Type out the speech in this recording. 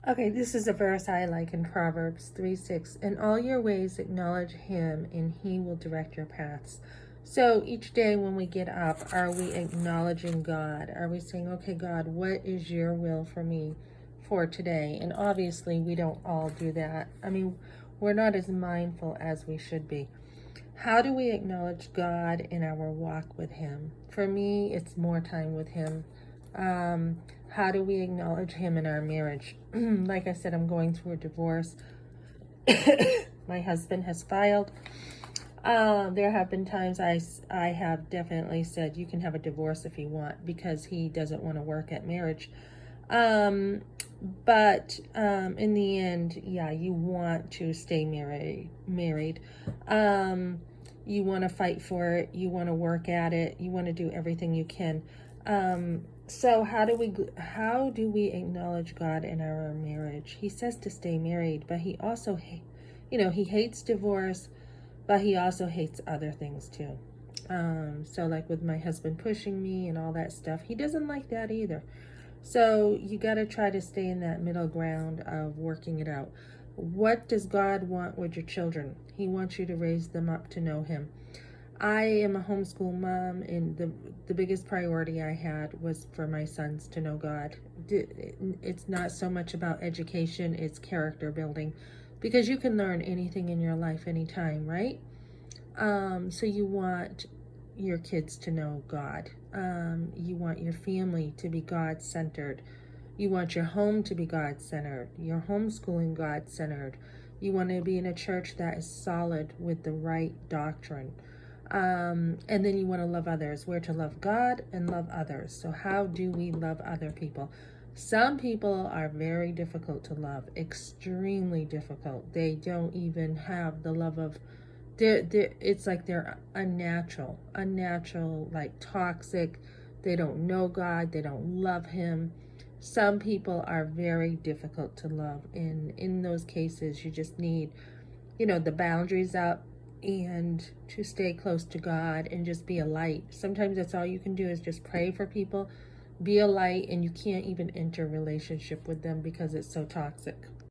Okay, this is a verse I like in Proverbs 3:6. In all your ways acknowledge him, and he will direct your paths. So each day when we get up, are we acknowledging God? Are we saying, okay, God, what is your will for me for today? And obviously, we don't all do that. I mean, we're not as mindful as we should be. How do we acknowledge God in our walk with him? For me, it's more time with him. How do we acknowledge him in our marriage? Like I said, I'm going through a divorce. My husband has filed. There have been times I have definitely said, you can have a divorce if you want, because he doesn't want to work at marriage. But in the end, yeah, you want to stay married. You want to fight for it. You want to work at it. You want to do everything you can. So how do we acknowledge God in our marriage? He says to stay married, but he also, he hates divorce, but he also hates other things too. So like with my husband pushing me and all that stuff, he doesn't like that either. So you got to try to stay in that middle ground of working it out. What does God want with your children? He wants you to raise them up to know him. I am a homeschool mom, and the biggest priority I had was for my sons to know God. It's not so much about education, it's character building, because you can learn anything in your life anytime, right? So you want your kids to know God. You want your family to be God-centered. You want your home to be God-centered, your homeschooling God-centered. You want to be in a church that is solid with the right doctrine. And then you want to love others. We're to love God and love others. So how do we love other people? Some people are very difficult to love, extremely difficult. They don't even have the love of, it's like they're unnatural, like toxic. They don't know God. They don't love him. Some people are very difficult to love. And in those cases, you just need, the boundaries up and to stay close to God and just be a light. Sometimes that's all you can do is just pray for people, be a light, and you can't even enter a relationship with them because it's so toxic.